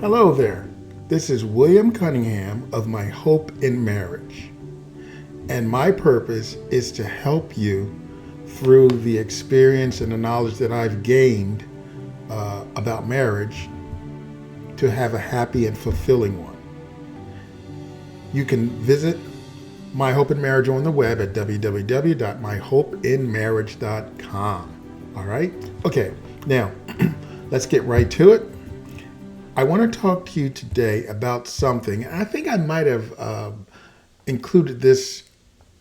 Hello there. This is William Cunningham of My Hope in Marriage. And my purpose is to help you through the experience and the knowledge that I've gained about marriage to have a happy and fulfilling one. You can visit My Hope in Marriage on the web at www.myhopeinmarriage.com. All right? Okay, now let's get right to it. I want to talk to you today about something. I think I might have included this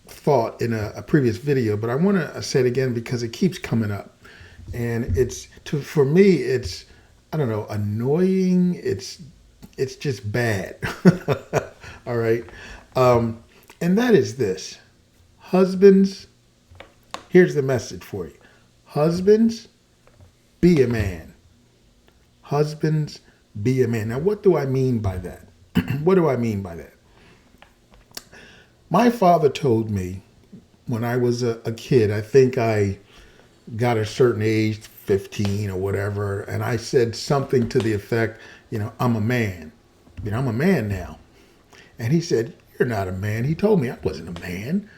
thought in a previous video, but I want to say it again because it keeps coming up. And for me, it's, I don't know, annoying. It's just bad. All right. And that is this. Husbands, here's the message for you. Husbands, be a man. Husbands, be a man. Now, what do I mean by that? What do I mean by that? My father told me when I was a kid, I think I got a certain age, 15 or whatever, and I said something to the effect, I'm a man. I'm a man now. And he said, you're not a man. He told me I wasn't a man.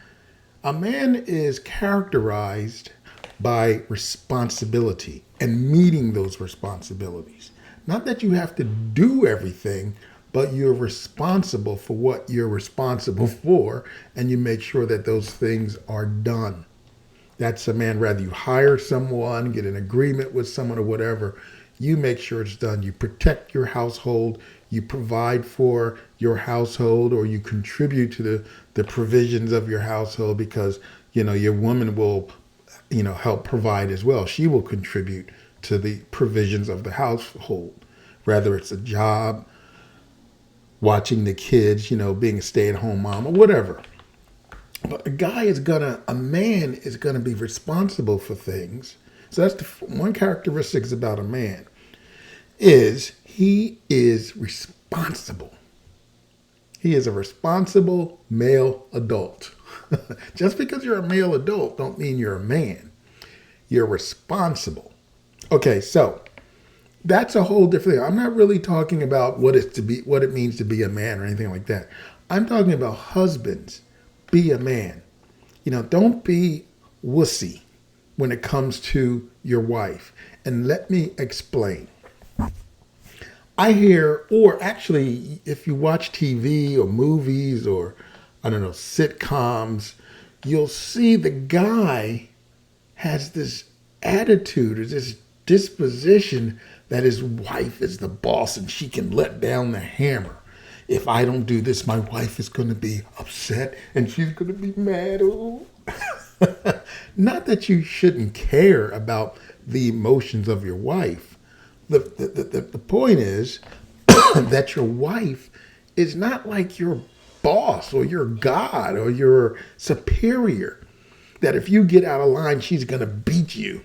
A man is characterized by responsibility and meeting those responsibilities. Not that you have to do everything, but you're responsible for what you're responsible for, and you make sure that those things are done. That's a man. Rather you hire someone, get an agreement with someone or whatever, you make sure it's done. You protect your household, you provide for your household, or you contribute to the provisions of your household because, your woman will, help provide as well. She will contribute to the provisions of the household, whether it's a job, watching the kids, being a stay-at-home mom or whatever. But a man is gonna be responsible for things. So that's the one characteristic about a man is he is responsible. He is a responsible male adult. Just because you're a male adult don't mean you're a man. You're responsible. Okay, so that's a whole different thing. I'm not really talking about what it means to be a man or anything like that. I'm talking about husbands. Be a man. Don't be wussy when it comes to your wife. And let me explain. I hear, or actually, if you watch TV or movies or, I don't know, sitcoms, you'll see the guy has this attitude or this disposition that his wife is the boss and she can let down the hammer. If I don't do this, my wife is going to be upset and she's going to be mad. Ooh. Not that you shouldn't care about the emotions of your wife. The point is that your wife is not like your boss or your God or your superior, that if you get out of line, she's going to beat you.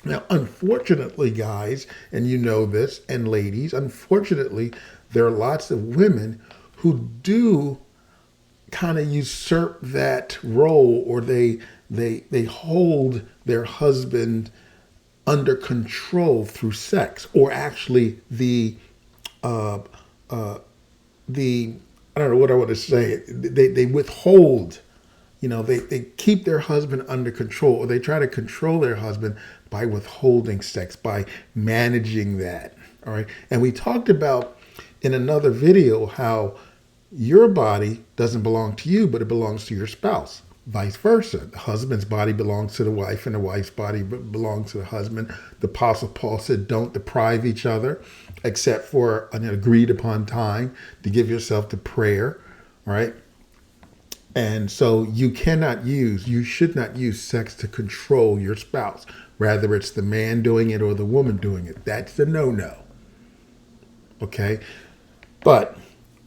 Now, unfortunately, guys, and you know this, and ladies, unfortunately, there are lots of women who do kind of usurp that role, or they hold their husband under control through sex, or actually the I don't know what I want to say. They withhold. They keep their husband under control, or they try to control their husband by withholding sex, by managing that. All right. And we talked about in another video how your body doesn't belong to you, but it belongs to your spouse. Vice versa. The husband's body belongs to the wife, and the wife's body belongs to the husband. The Apostle Paul said, don't deprive each other except for an agreed upon time to give yourself to prayer. All right. And so you should not use sex to control your spouse. Rather, it's the man doing it or the woman doing it. That's the no-no. Okay? But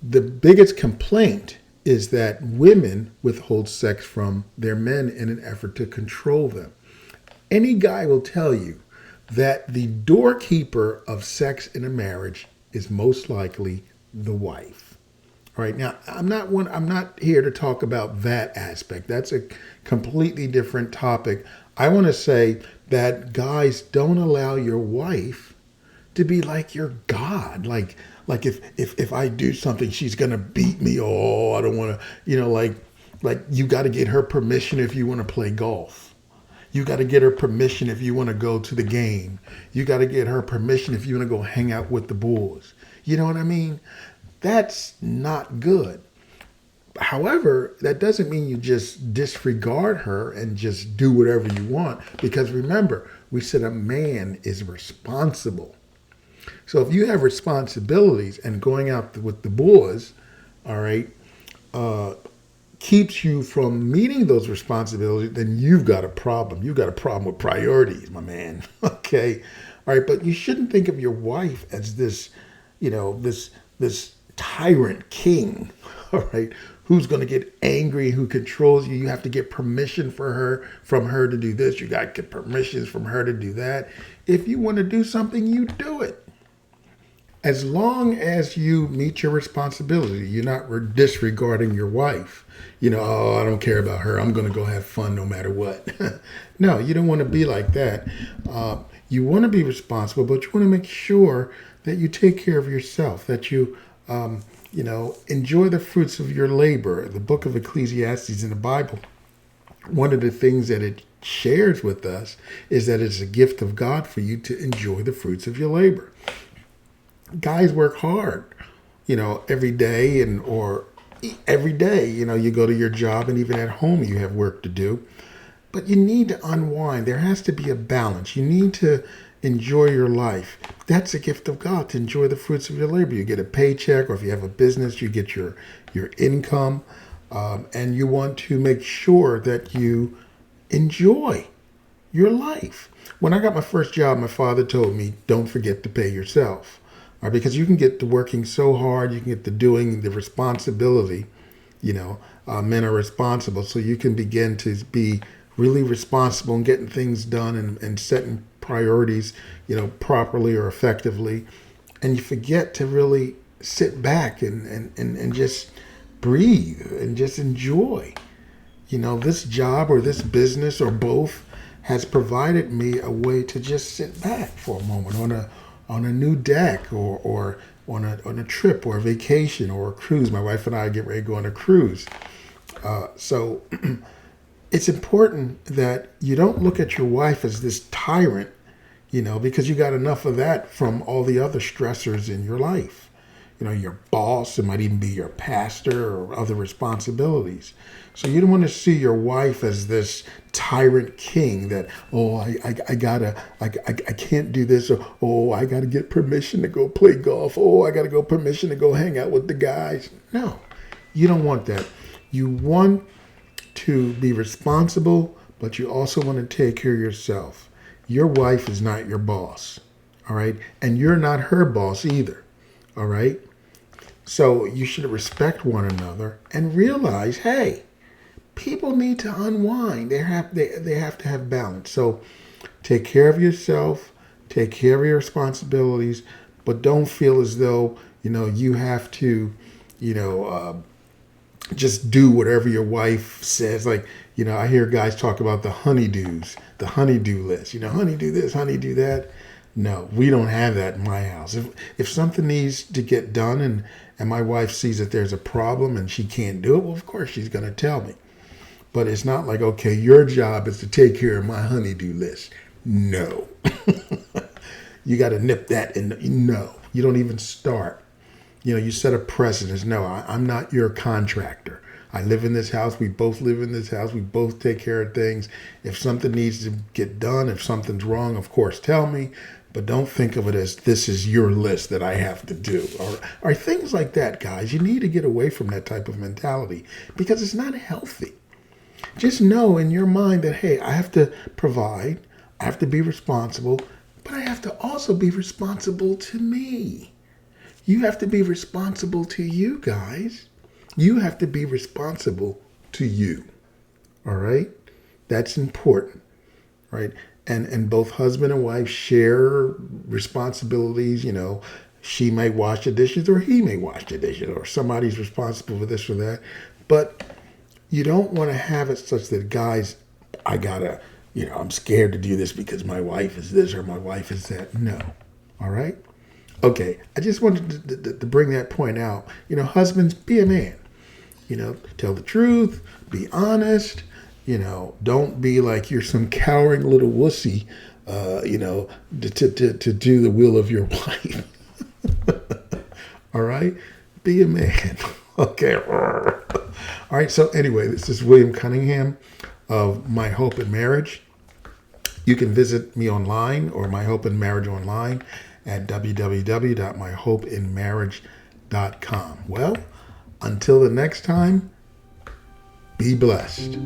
the biggest complaint is that women withhold sex from their men in an effort to control them. Any guy will tell you that the doorkeeper of sex in a marriage is most likely the wife. All right, now I'm not here to talk about that aspect. That's a completely different topic. I want to say that guys, don't allow your wife to be like your God. Like if I do something, she's gonna beat me. Oh, I don't want to. Like you got to get her permission if you want to play golf. You got to get her permission if you want to go to the game. You got to get her permission if you want to go hang out with the boys. You know what I mean? That's not good. However, that doesn't mean you just disregard her and just do whatever you want. Because remember, we said a man is responsible. So if you have responsibilities and going out with the boys, all right, keeps you from meeting those responsibilities, then you've got a problem. You've got a problem with priorities, my man. Okay. All right. But you shouldn't think of your wife as this, this tyrant king, all right, who's going to get angry, who controls you. You have to get permission from her to do this. You got to get permissions from her to do that. If you want to do something, you do it. As long as you meet your responsibility, you're not disregarding your wife. Oh, I don't care about her. I'm going to go have fun no matter what. No, you don't want to be like that. You want to be responsible, but you want to make sure that you take care of yourself, that you, enjoy the fruits of your labor. The book of Ecclesiastes in the Bible, one of the things that it shares with us is that it's a gift of God for you to enjoy the fruits of your labor. Guys work hard, every day or every day, you go to your job, and even at home you have work to do. But you need to unwind. There has to be a balance. You need to enjoy your life. That's a gift of God, to enjoy the fruits of your labor. You get a paycheck, or if you have a business, you get your income, and you want to make sure that you enjoy your life. When I got my first job, my father told me, don't forget to pay yourself. Because you can get to working so hard, you can get to doing the responsibility, men are responsible. So you can begin to be really responsible and getting things done and setting priorities, properly or effectively. And you forget to really sit back and just breathe and just enjoy. This job or this business or both has provided me a way to just sit back for a moment on a new deck or on a trip or a vacation or a cruise. My wife and I get ready to go on a cruise. So it's important that you don't look at your wife as this tyrant, because you got enough of that from all the other stressors in your life. Your boss, it might even be your pastor or other responsibilities. So you don't want to see your wife as this tyrant king that, I can't do this, or I gotta get permission to go play golf, I gotta go permission to go hang out with the guys. No, you don't want that. You want to be responsible, but you also want to take care of yourself. Your wife is not your boss, all right? And you're not her boss either, all right? So you should respect one another and realize, hey, people need to unwind. They have to have balance. So take care of yourself, take care of your responsibilities, but don't feel as though, you have to, just do whatever your wife says. Like, I hear guys talk about the honeydews, the honeydew list, honeydew this, honeydew that. No, we don't have that in my house. If something needs to get done and my wife sees that there's a problem and she can't do it, well, of course she's going to tell me. But it's not like, okay, your job is to take care of my honeydew list. No. You got to nip that in. No, you don't even start. You set a precedence. No, I'm not your contractor. I live in this house. We both live in this house. We both take care of things. If something needs to get done, if something's wrong, of course, tell me. But don't think of it as this is your list that I have to do. Or things like that, guys. You need to get away from that type of mentality because it's not healthy. Just know in your mind that, hey, I have to provide. I have to be responsible. But I have to also be responsible to me. You have to be responsible to you, guys. You have to be responsible to you. All right? That's important. Right? And both husband and wife share responsibilities. She may wash the dishes or he may wash the dishes or somebody's responsible for this or that. But you don't want to have it such that, guys, I'm scared to do this because my wife is this or my wife is that. No. All right? Okay, I just wanted to bring that point out. Husbands, be a man. Tell the truth, be honest. Don't be like you're some cowering little wussy, to do the will of your wife. All right? Be a man. Okay. All right. So, anyway, this is William Cunningham of My Hope in Marriage. You can visit me online or My Hope in Marriage online at www.myhopeinmarriage.com. Well, until the next time, be blessed.